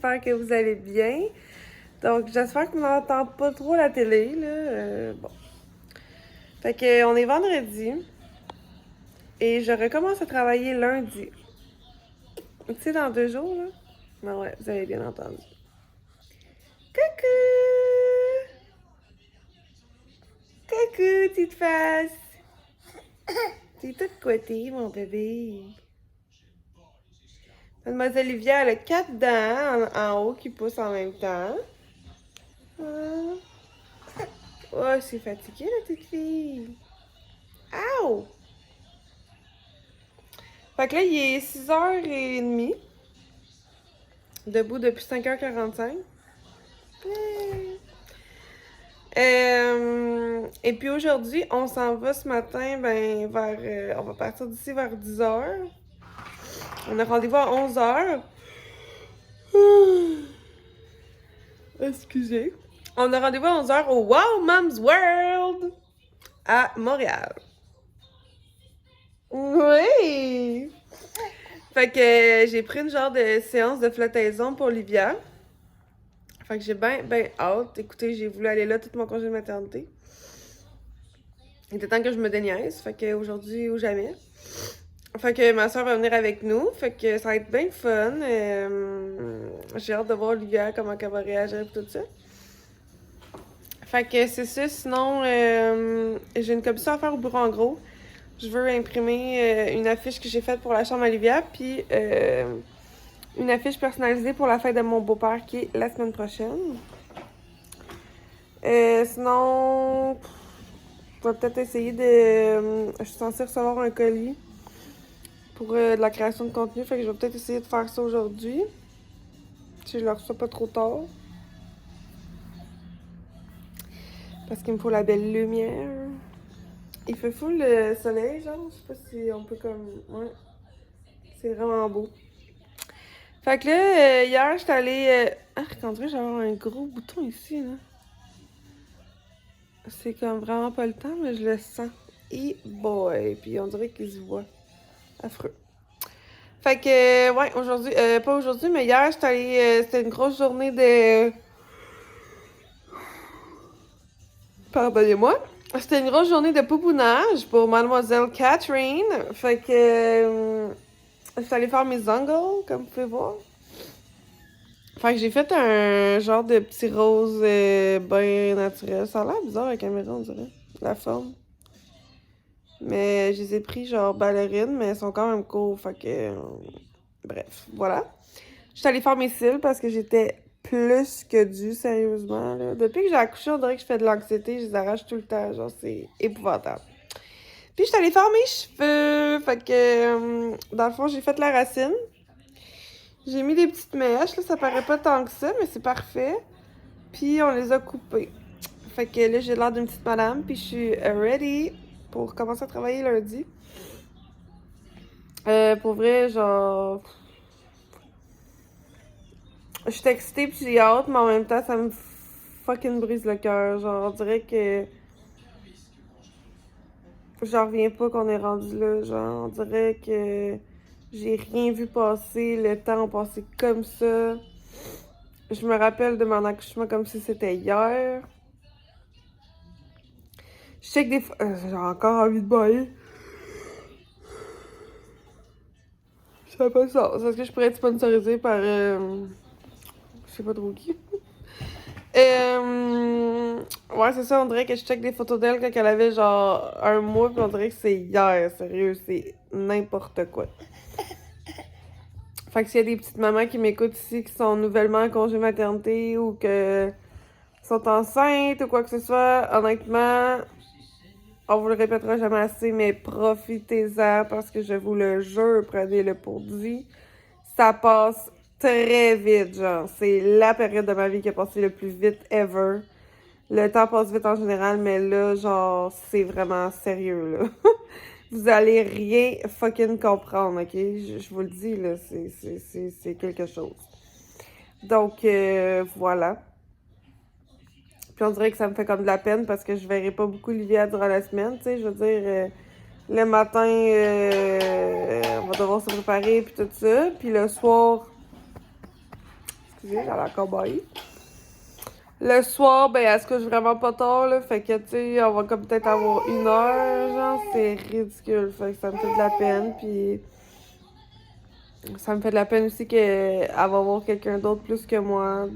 j'espère que vous allez bien. Donc, j'espère que vous n'entendez pas trop la télé, là. Bon. Fait que, on est vendredi et je recommence à travailler lundi. Tu sais, dans 2 jours, là. Ben ouais, vous avez bien entendu. Coucou! Coucou, petite face! T'es toute couettée, mon bébé. Mademoiselle Olivia, elle a 4 dents en haut qui poussent en même temps. Ah. Oh, c'est fatigué, la petite fille. Ow! Fait que là, il est 6h30. Debout depuis 5h45. Et puis aujourd'hui, on s'en va ce matin, ben, vers... on va partir d'ici vers 10h. On a rendez-vous à 11h. Excusez. On a rendez-vous à 11h au Wow Mom's World à Montréal. Oui! Fait que j'ai pris une genre de séance de flottaison pour Olivia. Fait que j'ai ben hâte. Écoutez, j'ai voulu aller là tout mon congé de maternité. Il était temps que je me déniaise. Fait que aujourd'hui ou jamais. Fait que ma soeur va venir avec nous. Fait que ça va être bien fun. J'ai hâte de voir Olivia, comment elle va réagir et tout ça. Fait que c'est ça. Sinon, j'ai une commission à faire au bureau en gros. Je veux imprimer une affiche que j'ai faite pour la chambre à Olivia. Puis une affiche personnalisée pour la fête de mon beau-père qui est la semaine prochaine. Sinon, je vais peut-être essayer de... je suis censée recevoir un colis pour de la création de contenu. Fait que je vais peut-être essayer de faire ça aujourd'hui. Si je le reçois pas trop tard. Parce qu'il me faut la belle lumière. Il fait full le soleil, genre. Je sais pas si on peut comme... Ouais. C'est vraiment beau. Fait que là, hier, j'étais allée... Ah, on dirait que j'avais un gros bouton ici, là. C'est comme vraiment pas le temps, mais je le sens. Et boy! Puis on dirait qu'il se voit. Affreux. Fait que, ouais, aujourd'hui... pas aujourd'hui, mais hier, j'étais allée... c'était une grosse journée de... Pardonnez-moi. C'était une grosse journée de poupounage pour Mademoiselle Catherine. Fait que... j'étais allée faire mes ongles, comme vous pouvez voir. Fait que j'ai fait un genre de petit rose bien naturel. Ça a l'air bizarre à la caméra, on dirait. La forme. Mais je les ai pris genre ballerines, mais elles sont quand même courts. Fait que... bref, voilà. J'étais allée faire mes cils parce que j'étais plus que due, sérieusement. Là. Depuis que j'ai accouché, on dirait que je fais de l'anxiété. Je les arrache tout le temps. Genre, c'est épouvantable. Puis j'étais allée faire mes cheveux. Fait que, dans le fond, j'ai fait la racine. J'ai mis des petites mèches, là, ça paraît pas tant que ça, mais c'est parfait. Puis on les a coupées. Fait que là, j'ai l'air d'une petite madame, puis je suis ready pour commencer à travailler lundi. Pour vrai, genre... je suis excitée puis j'ai hâte, mais en même temps, ça me fucking brise le cœur. Genre, on dirait que... j'en reviens pas qu'on est rendu là. Genre, on dirait que... j'ai rien vu passer, le temps a passé comme ça. Je me rappelle de mon accouchement comme si c'était hier. Je sais que des fois... j'ai encore envie de bailler. Ça fait pas ça. Est-ce que je pourrais être sponsorisée par... je sais pas trop qui. Ouais, c'est ça, on dirait que je check des photos d'elle quand elle avait genre 1 mois, puis on dirait que c'est hier, sérieux, c'est n'importe quoi. Fait que s'il y a des petites mamans qui m'écoutent ici qui sont nouvellement en congé maternité ou que sont enceintes ou quoi que ce soit, honnêtement, on vous le répétera jamais assez, mais profitez-en parce que je vous le jure, prenez-le pour dit, ça passe très vite, genre. C'est la période de ma vie qui a passé le plus vite ever. Le temps passe vite en général, mais là, genre, c'est vraiment sérieux, là. Vous allez rien fucking comprendre, ok? Je vous le dis, là, c'est quelque chose. Donc, voilà. Puis on dirait que ça me fait comme de la peine parce que je verrai pas beaucoup Olivia durant la semaine, tu sais. Je veux dire, le matin, on va devoir se préparer, puis tout ça. Puis le soir... j'ai l'air cowboy. Le soir, ben, elle se couche vraiment pas tard, là, fait que, tu sais, on va comme peut-être avoir 1 heure, genre, c'est ridicule, fait que ça me fait de la peine, puis ça me fait de la peine aussi qu'elle va avoir quelqu'un d'autre plus que moi,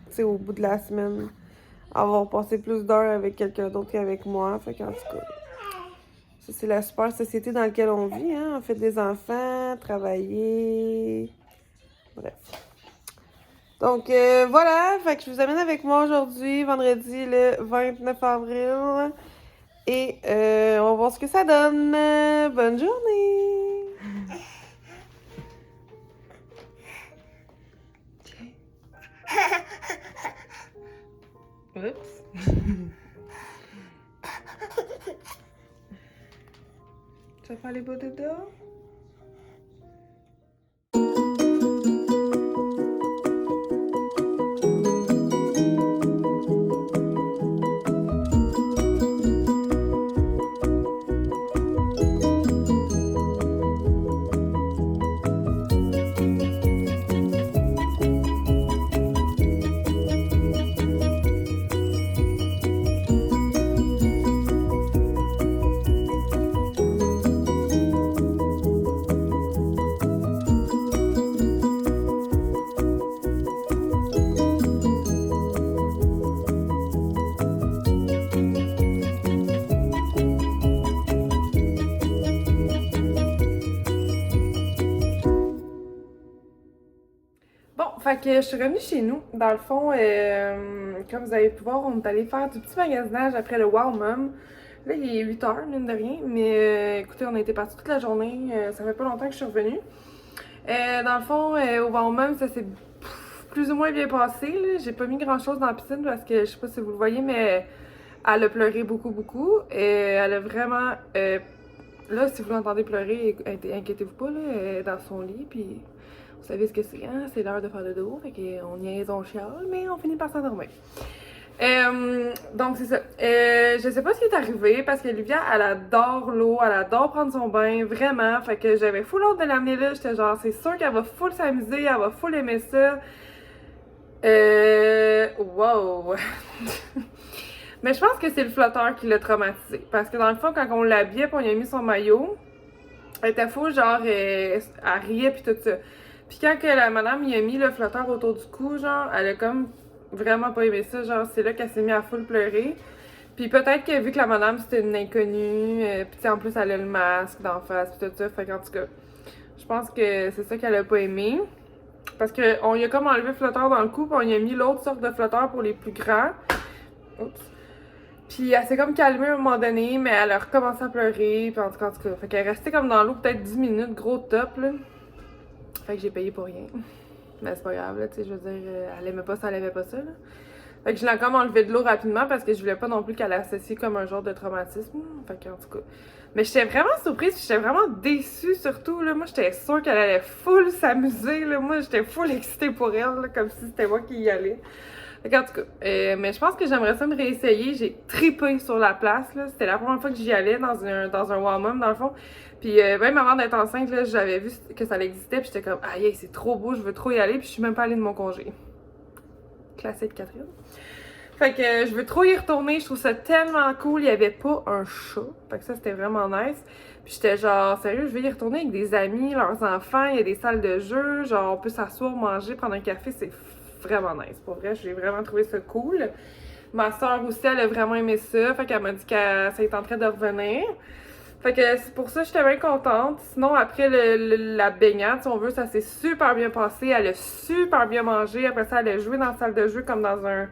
tu sais, au bout de la semaine, avoir passé plus d'heures avec quelqu'un d'autre qu'avec moi, fait qu'en tout cas, ça, c'est la super société dans laquelle on vit, hein, on fait des enfants, travailler, bref. Donc voilà, fait que je vous amène avec moi aujourd'hui, vendredi le 29 avril. Et on va voir ce que ça donne. Bonne journée! Oups! Tu vas faire les beaux dodos? Bon, fait que je suis revenue chez nous. Dans le fond, comme vous avez pu voir, on est allé faire du petit magasinage après le Wow Mom. Là, il est 8h, mine de rien. Mais écoutez, on a été partis toute la journée. Ça fait pas longtemps que je suis revenue. Dans le fond, au Wow Mom, ça s'est plus ou moins bien passé. Là. J'ai pas mis grand chose dans la piscine parce que je sais pas si vous le voyez, mais elle a pleuré beaucoup, beaucoup. Elle a vraiment. Là, si vous l'entendez pleurer, inquiétez-vous pas, là, elle est dans son lit. Puis. Vous savez ce que c'est, hein? C'est l'heure de faire le dos, fait qu'on niaise, on chiale, mais on finit par s'endormir. Donc c'est ça. Je sais pas ce qui est arrivé parce que Olivia, elle adore l'eau, elle adore prendre son bain, vraiment. Fait que j'avais full hâte de l'amener là. J'étais genre, c'est sûr qu'elle va full s'amuser, elle va full aimer ça. Wow! Mais je pense que c'est le flotteur qui l'a traumatisé. Parce que dans le fond, quand on l'habillait et on lui a mis son maillot, elle était full, genre, elle riait pis tout ça. Puis quand que la madame y a mis le flotteur autour du cou, genre, elle a comme vraiment pas aimé ça. Genre, c'est là qu'elle s'est mise à full pleurer. Puis peut-être que vu que la madame c'était une inconnue, puis en plus elle a le masque d'en face, pis tout ça. Fait qu'en tout cas, je pense que c'est ça qu'elle a pas aimé. Parce qu'on y a comme enlevé le flotteur dans le cou, puis on y a mis l'autre sorte de flotteur pour les plus grands. Oups. Puis elle s'est comme calmée à un moment donné, mais elle a recommencé à pleurer, puis en tout cas. Fait qu'elle est restée comme dans l'eau peut-être 10 minutes, gros top, là. Fait que j'ai payé pour rien. Mais c'est pas grave, là, tu sais, je veux dire, elle aimait pas ça, elle aimait pas ça, là. Fait que je l'ai comme enlevé de l'eau rapidement parce que je voulais pas non plus qu'elle associe comme un genre de traumatisme. Fait que, en tout cas. Mais j'étais vraiment surprise, j'étais vraiment déçue surtout, là. Moi, j'étais sûre qu'elle allait full s'amuser, là. Moi, j'étais full excitée pour elle, là, comme si c'était moi qui y allais. Fait qu'en tout cas, mais je pense que j'aimerais ça me réessayer. J'ai tripé sur la place, là. C'était la première fois que j'y allais dans un Wow Mom, dans le fond. Puis même avant d'être enceinte, là, j'avais vu que ça existait, puis j'étais comme, aïe, c'est trop beau, je veux trop y aller, puis je suis même pas allée de mon congé. Classique Catherine. Fait que je veux trop y retourner, je trouve ça tellement cool, il y avait pas un chat. Fait que ça, c'était vraiment nice. Puis j'étais genre, sérieux, je vais y retourner avec des amis, leurs enfants, il y a des salles de jeu, genre on peut s'asseoir, manger, prendre un café, c'est vraiment nice. Pour vrai, j'ai vraiment trouvé ça cool. Ma soeur aussi, elle a vraiment aimé ça, fait qu'elle m'a dit qu'elle est en train de revenir. Fait que c'est pour ça que j'étais bien contente. Sinon, après la baignade, si on veut, ça s'est super bien passé. Elle a super bien mangé. Après ça, elle a joué dans la salle de jeu comme dans un...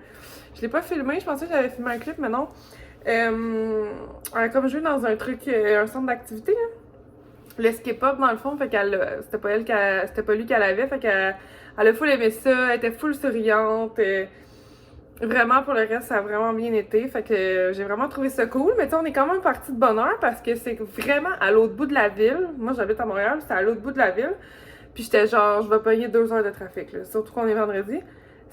Je l'ai pas filmé, je pensais que j'avais filmé un clip, mais non. Elle a comme joué dans un truc, un centre d'activité, là. Le skip-up, dans le fond, fait qu'elle... C'était pas lui qu'elle avait, fait qu'elle a full aimé ça. Elle était full souriante. Vraiment, pour le reste, ça a vraiment bien été. Fait que j'ai vraiment trouvé ça cool. Mais tu sais, on est quand même parti de bonne heure parce que c'est vraiment à l'autre bout de la ville. Moi, j'habite à Montréal, c'était à l'autre bout de la ville. Puis j'étais genre, je vais pogner 2 heures de trafic, là. Surtout qu'on est vendredi.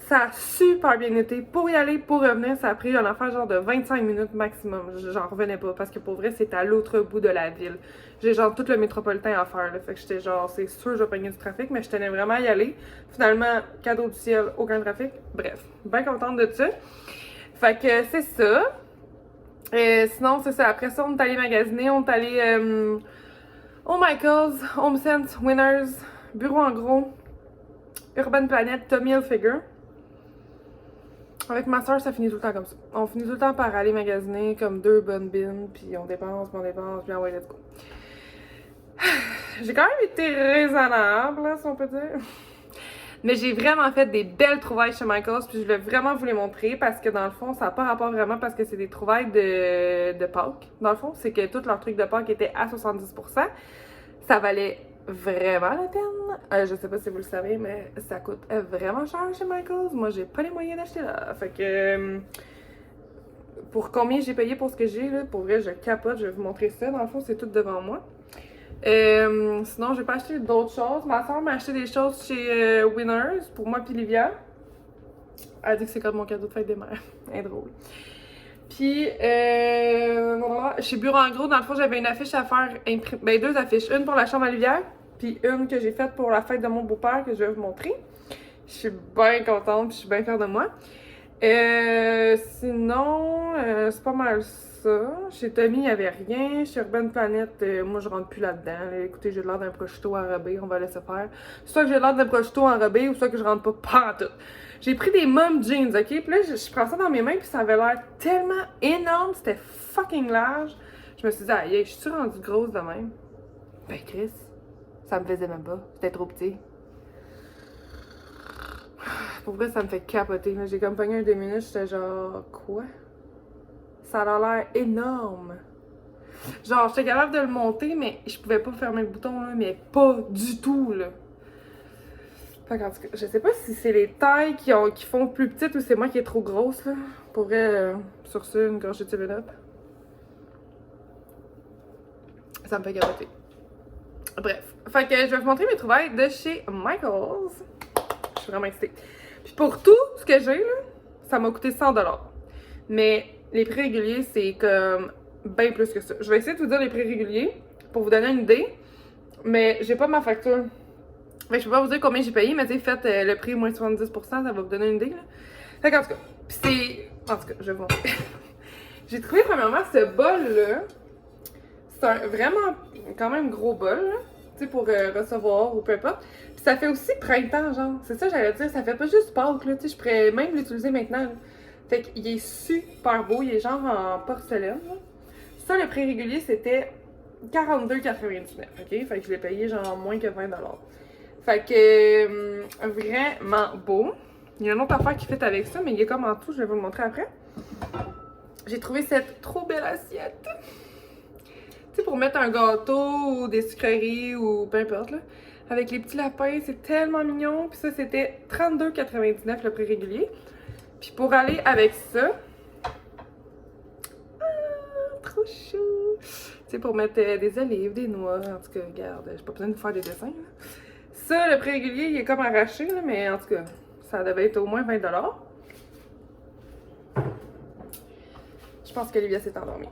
Ça a super bien été. Pour y aller, pour revenir, ça a pris une affaire genre de 25 minutes maximum. J'en revenais pas parce que pour vrai, c'était à l'autre bout de la ville. J'ai genre tout le métropolitain à faire. Là. Fait que j'étais genre, c'est sûr, je vais pogner du trafic, mais je tenais vraiment à y aller. Finalement, cadeau du ciel, aucun trafic. Bref, bien contente de ça. Fait que c'est ça. Sinon, c'est ça. Après ça, on est allé magasiner. On est allé au Michaels, HomeSense, Winners, Bureau en gros, Urban Planet, Tommy Hilfiger. Avec ma soeur, ça finit tout le temps comme ça. On finit tout le temps par aller magasiner comme deux bonnes bines, puis on dépense, puis on ouais, let's go. J'ai quand même été raisonnable, là, si on peut dire. Mais j'ai vraiment fait des belles trouvailles chez Michaels, puis je voulais vraiment vous les montrer parce que dans le fond, ça n'a pas rapport vraiment parce que c'est des trouvailles de Pâques. Dans le fond, c'est que tous leurs trucs de Pâques étaient à 70%. Ça valait vraiment la peine. Je sais pas si vous le savez, mais ça coûte vraiment cher chez Michaels. Moi, j'ai pas les moyens d'acheter là. Fait que pour combien j'ai payé pour ce que j'ai, là, pour vrai, je capote. Je vais vous montrer ça. Dans le fond, c'est tout devant moi. Sinon, j'ai pas acheté d'autres choses. Ma soeur m'a acheté des choses chez Winners pour moi puis Livia. Elle a dit que c'est comme mon cadeau de fête des mères. Elle est drôle. Puis, chez Bureau en gros, dans le fond, j'avais une affiche à faire, ben deux affiches. Une pour la chambre à Livia, puis une que j'ai faite pour la fête de mon beau-père que je vais vous montrer. Je suis bien contente, puis je suis bien fière de moi. Sinon, c'est pas mal ça. Chez Tommy, il n'y avait rien. Chez Urban Planet, moi, je rentre plus là-dedans. Là. Écoutez, j'ai l'air d'un prosciutto enrobé, on va laisser faire. Soit que j'ai l'air d'un prosciutto enrobé, ou soit que je rentre pas en tout. J'ai pris des mom jeans, ok? Puis là, je prends ça dans mes mains, puis ça avait l'air tellement énorme, c'était fucking large. Je me suis dit, aïe, je suis rendue grosse de même? Ben, Chris, ça me faisait même pas. C'était trop petit. Pour vrai, ça me fait capoter. J'ai comme pogné un 2 minutes, j'étais genre, quoi? Ça a l'air énorme. Genre, j'étais capable de le monter, mais je pouvais pas fermer le bouton, là, mais pas du tout, là. Fait qu'en tout cas, je sais pas si c'est les tailles qui font plus petites ou c'est moi qui est trop grosse, là. Pour vrai, sur ça, une gorgée de 7-Up. Ça me fait capoter. Bref. Fait que je vais vous montrer mes trouvailles de chez Michaels. Je suis vraiment excitée. Puis pour tout ce que j'ai, là, ça m'a coûté 100$. Mais les prix réguliers, c'est comme bien plus que ça. Je vais essayer de vous dire les prix réguliers pour vous donner une idée. Mais j'ai pas ma facture. Fait que je peux pas vous dire combien j'ai payé, mais tu sais, faites le prix moins 70%, ça va vous donner une idée, là. Fait qu'en tout cas, pis c'est... En tout cas, je vais vous montrer. J'ai trouvé premièrement ce bol-là. C'est un vraiment, quand même gros bol, là. Tu sais, pour recevoir ou peu importe. Puis ça fait aussi printemps, genre. C'est ça, j'allais dire, ça fait pas juste Pâques, là. Tu sais, je pourrais même l'utiliser maintenant, là. Fait qu'il est super beau, il est genre en porcelaine, là. Ça, le prix régulier, c'était 42,99$, ok? Fait que je l'ai payé genre moins que 20$. Fait que vraiment beau. Il y a une autre affaire qui fait avec ça, mais il est comme en tout, je vais vous le montrer après. J'ai trouvé cette trop belle assiette. Tu sais, pour mettre un gâteau ou des sucreries ou peu importe, là. Avec les petits lapins, c'est tellement mignon. Puis ça, c'était 32,99$ le prix régulier. Puis pour aller avec ça... Ah, trop chou! Tu sais, pour mettre des olives, des noix. En tout cas, regarde, j'ai pas besoin de faire des dessins, là. Ça, le prix régulier, il est comme arraché, là, mais en tout cas, ça devait être au moins 20$. Je pense qu'Olivia s'est endormie.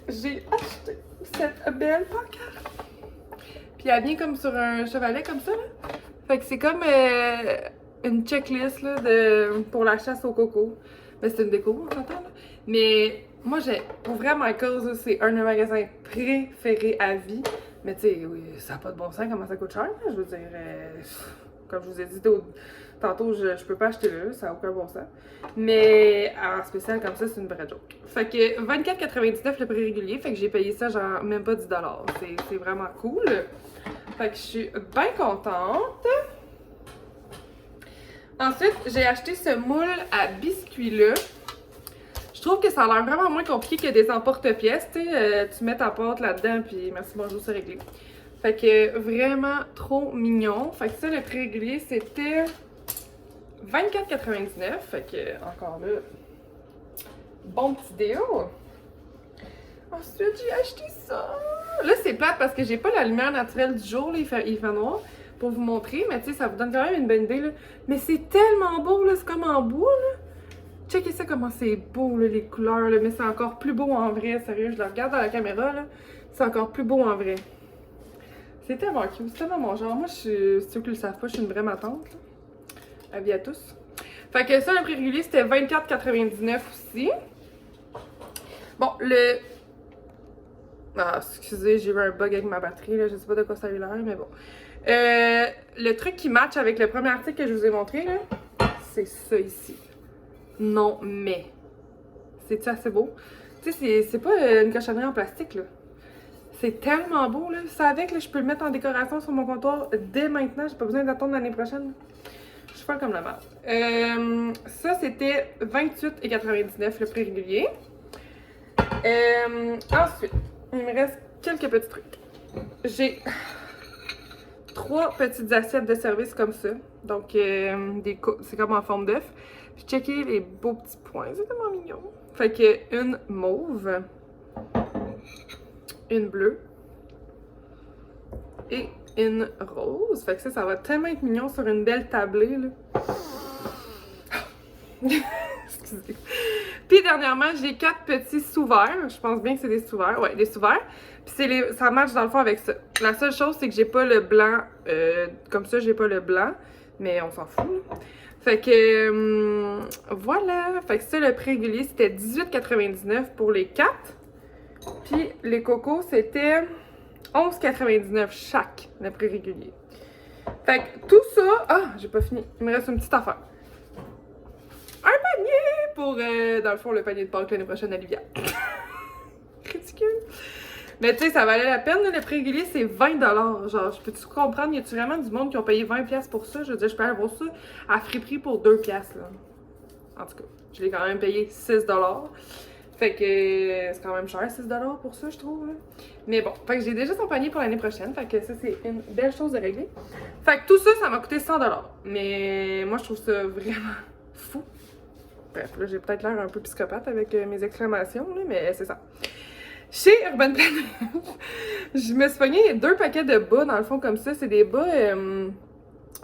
J'ai acheté cette belle pancarte. Puis elle vient comme sur un chevalet comme ça, là. Fait que c'est comme une checklist, là, pour la chasse au coco. Ben, c'est une déco, on s'entend, là. Mais moi, pour vrai, Michaels, c'est un de mes magasins préférés à vie. Mais tu sais, oui, ça n'a pas de bon sens comment ça coûte cher, là. Je veux dire, comme je vous ai dit tantôt, je peux pas acheter là, ça n'a aucun bon sens. Mais en spécial comme ça, c'est une vraie joke. Fait que 24,99$ le prix régulier, fait que j'ai payé ça genre même pas 10$. C'est vraiment cool. Fait que je suis bien contente. Ensuite, j'ai acheté ce moule à biscuits là. Je trouve que ça a l'air vraiment moins compliqué que des emporte-pièces, tu sais. Tu mets ta pâte là-dedans, puis merci, bonjour, c'est réglé. Fait que vraiment trop mignon. Fait que ça, le prix régulier, c'était 24,99$. Fait que, encore là, bon petit déo. Ensuite, j'ai acheté ça. Là, c'est plate parce que j'ai pas la lumière naturelle du jour, là, il fait noir. pour vous montrer, mais tu sais, ça vous donne quand même une bonne idée, là. Mais c'est tellement beau, là, c'est comme en bois, là. Checkez ça comment c'est beau, là, les couleurs, là, mais c'est encore plus beau en vrai, sérieux, je le regarde dans la caméra, là, c'est encore plus beau en vrai. C'est tellement cute, c'est tellement mon genre. Moi, ceux qui le savent pas, je suis une vraie matante, là. Avis à tous. Fait que ça, le prix régulier, c'était 24,99 aussi. Bon, Ah, excusez, j'ai eu un bug avec ma batterie, là, je sais pas de quoi ça a eu l'air, mais bon. Le truc qui match avec le premier article que je vous ai montré, là, c'est ça ici. Non, mais. C'est-tu assez beau? Tu sais, c'est pas une cochonnerie en plastique, là. C'est tellement beau, là. Ça avec, là, je peux le mettre en décoration sur mon comptoir dès maintenant. J'ai pas besoin d'attendre l'année prochaine. Je suis folle comme la merde. Ça, c'était 28,99 le prix régulier. Ensuite, il me reste quelques petits trucs. J'ai 3 petites assiettes de service comme ça. Donc, c'est comme en forme d'œuf. Puis, checkez les beaux petits points. C'est tellement mignon. Fait que une mauve, une bleue et une rose. Fait que ça va tellement être mignon sur une belle tablée, là. Excusez. Puis dernièrement, j'ai 4 petits sous-verts. Je pense bien que c'est des sous-verts. Ouais, des sous-verts. Puis ça match dans le fond avec ça. La seule chose, c'est que j'ai pas le blanc. Comme ça, j'ai pas le blanc. Mais on s'en fout. Fait que voilà. Fait que ça, le prix régulier, c'était 18,99 pour les 4. Puis les cocos, c'était 11,99 chaque, le prix régulier. Fait que tout ça... Ah, j'ai pas fini. Il me reste une petite affaire. Un panier pour, dans le fond, le panier de Pâques l'année prochaine à Livia. Ridicule. Mais tu sais, ça valait la peine, le prix régulier, c'est 20 $. Genre, je peux-tu comprendre, y a-tu vraiment du monde qui ont payé 20$ pour ça? Je veux dire, je peux aller voir ça à friperie pour 2$, là. En tout cas, je l'ai quand même payé 6$. Fait que c'est quand même cher, 6$ pour ça, je trouve, là. Mais bon, fait que j'ai déjà son panier pour l'année prochaine. Fait que ça, c'est une belle chose de régler. Fait que tout ça, ça m'a coûté 100$. Mais moi, je trouve ça vraiment fou. Bref, là, j'ai peut-être l'air un peu psychopathe avec mes exclamations, là, mais c'est ça. Chez Urban Planet, je me suis pogné 2 paquets de bas, dans le fond, comme ça. C'est des bas...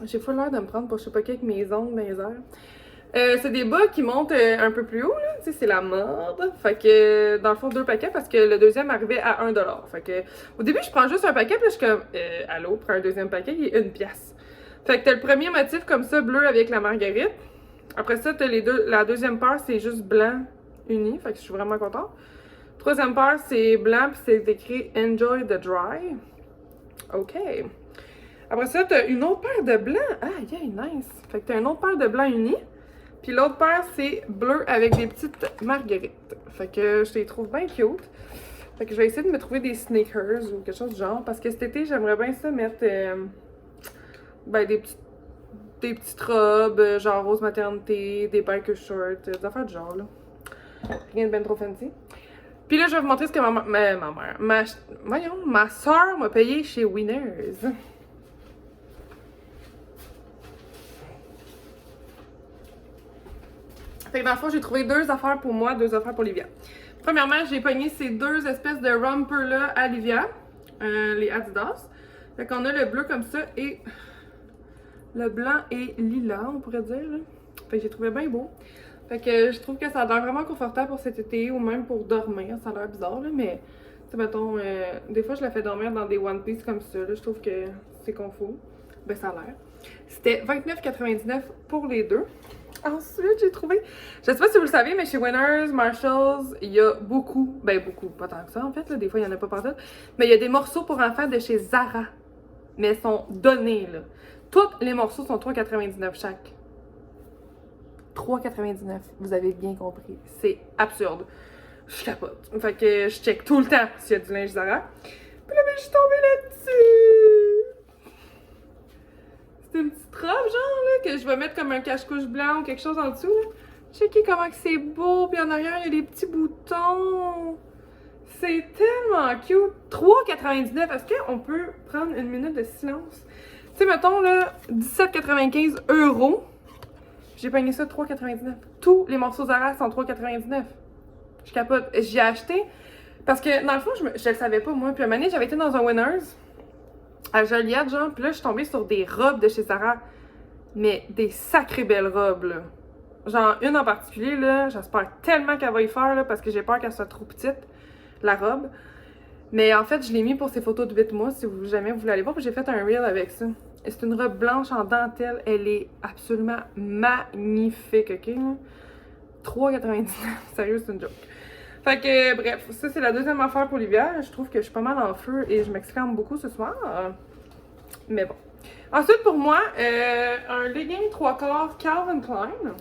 j'ai full l'air de me prendre pour je sais pas qui avec mes ongles dans les airs. C'est des bas qui montent un peu plus haut, là. Tu sais, c'est la mode. Fait que, dans le fond, 2 paquets parce que le deuxième arrivait à 1$. Fait que, au début, je prends juste un paquet, puis je suis comme, allô, prends un deuxième paquet, il est 1$. Fait que t'as le premier motif comme ça, bleu avec la marguerite. Après ça, t'as la deuxième paire, c'est juste blanc uni. Fait que je suis vraiment contente. Troisième paire, c'est blanc, puis c'est écrit Enjoy the Dry. OK. Après ça, t'as une autre paire de blanc. Ah, yeah, nice. Fait que t'as une autre paire de blanc uni. Puis l'autre paire, c'est bleu avec des petites marguerites. Fait que je les trouve bien cute. Fait que je vais essayer de me trouver des sneakers ou quelque chose du genre. Parce que cet été, j'aimerais bien ça mettre ben, des petites robes, genre rose maternité, des biker shorts, des affaires du genre, là. Rien de ben trop fancy. Puis là, je vais vous montrer ce que ma soeur m'a payé chez Winners. Fait que dans le fond, j'ai trouvé 2 affaires pour moi, 2 affaires pour Livia. Premièrement, j'ai pogné ces 2 espèces de romper-là à Livia, les Adidas. Fait qu'on a le bleu comme ça et le blanc et lilas, on pourrait dire, là. Fait que j'ai trouvé bien beau. Fait que je trouve que ça a l'air vraiment confortable pour cet été ou même pour dormir. Ça a l'air bizarre, là, mais tu sais, mettons, des fois je la fais dormir dans des One Piece comme ça, là. Je trouve que c'est confort. Ben, ça a l'air. C'était 29,99 pour les 2. Ensuite, j'ai trouvé, je sais pas si vous le savez, mais chez Winners, Marshalls, il y a beaucoup, pas tant que ça en fait, là, des fois il y en a pas partout, mais il y a des morceaux pour enfants de chez Zara. Mais ils sont donnés, là. Tous les morceaux sont 3,99 chaque. 3,99. Vous avez bien compris. C'est absurde. Je capote. Fait que je check tout le temps s'il y a du linge Zara. Puis là, ben, je suis tombée là-dessus. C'est une petite robe, genre, là, que je vais mettre comme un cache-couche blanc ou quelque chose en dessous, là. Checkez comment que c'est beau. Puis en arrière, il y a des petits boutons. C'est tellement cute. 3,99. Est-ce qu'on peut prendre une minute de silence? Tu sais, mettons, là, 17,95 €. J'ai payé ça 3,99. Tous les morceaux Zara sont 3,99. Je capote. J'y ai acheté parce que, dans le fond, je le savais pas, moi. Puis à un moment donné, j'avais été dans un Winners. à Joliette, genre, puis là, je suis tombée sur des robes de chez Zara, mais des sacrées belles robes, là. Genre, une en particulier, là, j'espère tellement qu'elle va y faire, là, parce que j'ai peur qu'elle soit trop petite, la robe. Mais en fait, je l'ai mis pour ces photos de 8 mois, si vous, jamais vous voulez aller voir, puis j'ai fait un reel avec ça. Et c'est une robe blanche en dentelle, elle est absolument magnifique, ok? 3,99, sérieux, c'est une joke. Fait que, bref, ça c'est la deuxième affaire pour l'hiver. Je trouve que je suis pas mal en feu et je m'exclame beaucoup ce soir. Mais bon. Ensuite, pour moi, un legging 3/4 Calvin Klein.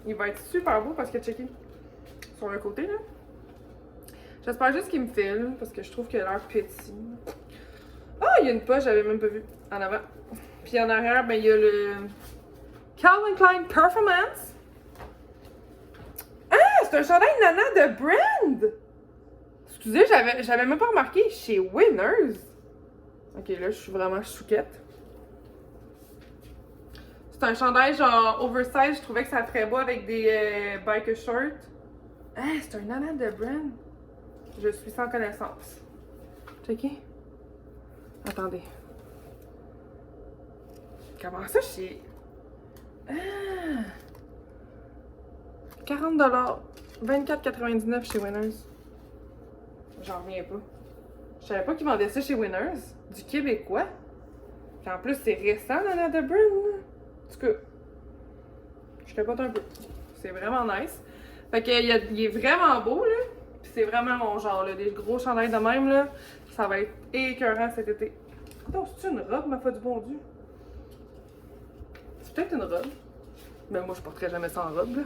Il va être super beau parce que, checké sur le côté, là. J'espère juste qu'il me file parce que je trouve qu'il a l'air petit. Ah, il y a une poche, j'avais même pas vu en avant. Puis en arrière, ben, il y a le Calvin Klein Performance. Ah, c'est un chandail Nana de Brand! Excusez, j'avais même pas remarqué. Chez Winners. Ok, là, je suis vraiment chouquette. C'est un chandail genre oversize. Je trouvais que ça ferait beau avec des biker shorts. Ah, c'est un Nana de Brand. Je suis sans connaissance. Checké? Attendez. Comment ça, chez... Ah! 40$. 24,99$ chez Winners. J'en reviens pas. Je savais pas qu'ils vendaient ça chez Winners. Du québécois. Puis en plus, c'est récent, Nana de Brand. En tout cas, je capote un peu. C'est vraiment nice. Fait qu'il est vraiment beau, là. Puis c'est vraiment mon genre, là. Des gros chandails de même, là. Ça va être écœurant cet été. Attends, c'est-tu une robe, ma foi du bon Dieu? C'est peut-être une robe. Mais moi, je porterais jamais ça en robe, là.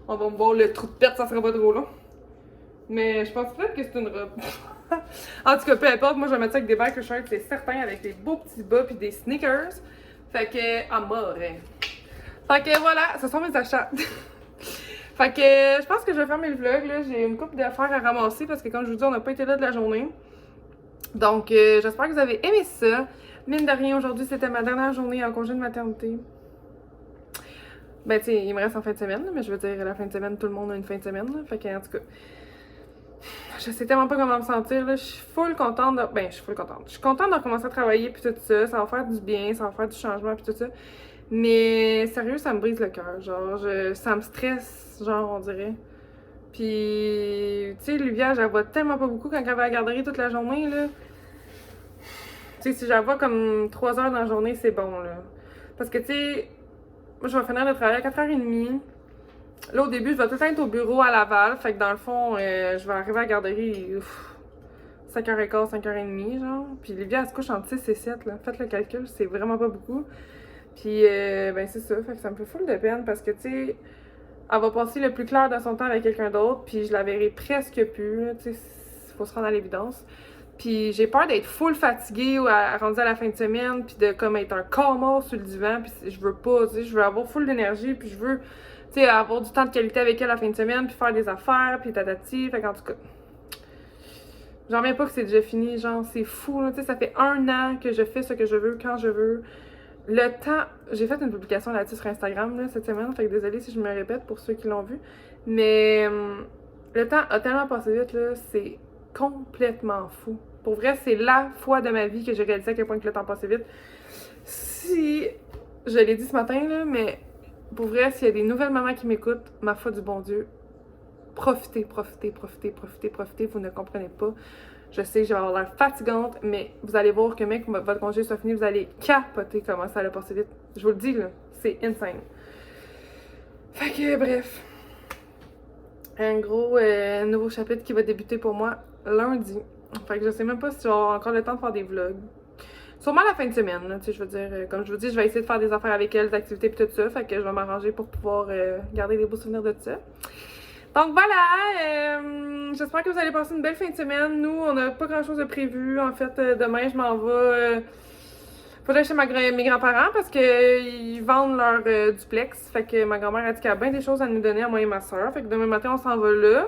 On va me voir le trou de perte, ça serait pas trop long. Mais je pense peut-être que c'est une robe. En tout cas, peu importe, moi je vais mettre ça avec des biker shorts, c'est certain, avec des beaux petits bas puis des sneakers. Fait que, amore. Fait que voilà, ce sont mes achats. Fait que je pense que je vais fermer le vlog, là. J'ai une couple d'affaires à ramasser parce que comme je vous dis, on n'a pas été là de la journée. Donc j'espère que vous avez aimé ça. Mine de rien, aujourd'hui c'était ma dernière journée en congé de maternité. Ben tu sais, il me reste en fin de semaine, mais je veux dire, la fin de semaine, tout le monde a une fin de semaine. Là. Fait que en tout cas, je sais tellement pas comment me sentir, là. Je suis full contente de... Ben, je suis full contente. Je suis contente de recommencer à travailler puis tout ça. Ça va faire du bien, ça va faire du changement puis tout ça. Mais sérieux, ça me brise le cœur. Genre, ça me stresse, genre, on dirait. Puis, tu sais, Livia, je la vois tellement pas beaucoup quand elle va à la garderie toute la journée, là. Tu sais, si je la vois comme 3 heures dans la journée, c'est bon, là. Parce que, tu sais, moi, je vais finir de travailler à 4h30. Là, au début, je vais tout le temps être au bureau à Laval. Fait que dans le fond, je vais arriver à la garderie 5h15, 5h30, genre. Puis Livia, elle se couche entre 6 et 7, là. Faites le calcul, c'est vraiment pas beaucoup. Puis, ben, c'est ça. Fait que ça me fait full de peine parce que, tu sais, elle va passer le plus clair de son temps avec quelqu'un d'autre. Puis, je la verrai presque plus, là. Tu sais, faut se rendre à l'évidence. Puis, j'ai peur d'être full fatiguée ou rendue à la fin de semaine. Puis, de comme être un corps mort sur le divan. Puis, je veux pas, tu sais, je veux avoir full d'énergie. Puis, je veux. Tu sais, avoir du temps de qualité avec elle la fin de semaine, puis faire des affaires, puis tatati. Fait qu'en tout cas, j'en reviens pas que c'est déjà fini, genre, c'est fou, tu sais, ça fait 1 an que je fais ce que je veux, quand je veux. Le temps, j'ai fait une publication là-dessus sur Instagram, là, cette semaine, fait que désolée si je me répète pour ceux qui l'ont vu, mais le temps a tellement passé vite, là, c'est complètement fou. Pour vrai, c'est la fois de ma vie que j'ai réalisé à quel point que le temps passait vite. Si, je l'ai dit ce matin, là, mais... Pour vrai, s'il y a des nouvelles mamans qui m'écoutent, ma foi du bon Dieu, profitez, profitez, profitez, profitez, profitez, vous ne comprenez pas. Je sais que je vais avoir l'air fatigante, mais vous allez voir que mec, votre congé soit fini, vous allez capoter comment ça allait passer vite. Je vous le dis, là, c'est insane. Fait que, bref. Un gros nouveau chapitre qui va débuter pour moi lundi. Fait que je sais même pas si je vais avoir encore le temps de faire des vlogs. Sûrement la fin de semaine, là, tu sais, je veux dire, comme je vous dis, je vais essayer de faire des affaires avec elle, des activités et tout ça, fait que je vais m'arranger pour pouvoir garder des beaux souvenirs de tout ça. Donc voilà, j'espère que vous allez passer une belle fin de semaine. Nous, on n'a pas grand chose de prévu. En fait, demain, je m'en vais. Faudrait chez mes grands-parents parce qu'ils vendent leur duplex. Fait que ma grand-mère a dit qu'elle a bien des choses à nous donner à moi et ma soeur. Fait que demain matin, on s'en va là.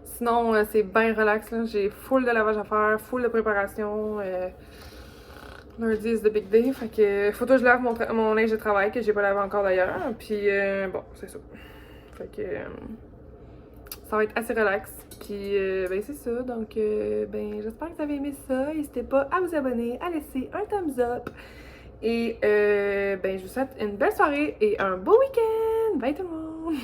Sinon, c'est bien relax, là. J'ai full de lavage à faire, full de préparation. Lundi is the big day. Fait que faut que je lave mon linge de travail que j'ai pas lavé encore d'ailleurs. Puis bon, c'est ça. Fait que Ça va être assez relax. Puis, ben c'est ça. Donc, ben j'espère que vous avez aimé ça. N'hésitez pas à vous abonner, à laisser un thumbs up. Et, ben je vous souhaite une belle soirée et un beau week-end. Bye tout le monde!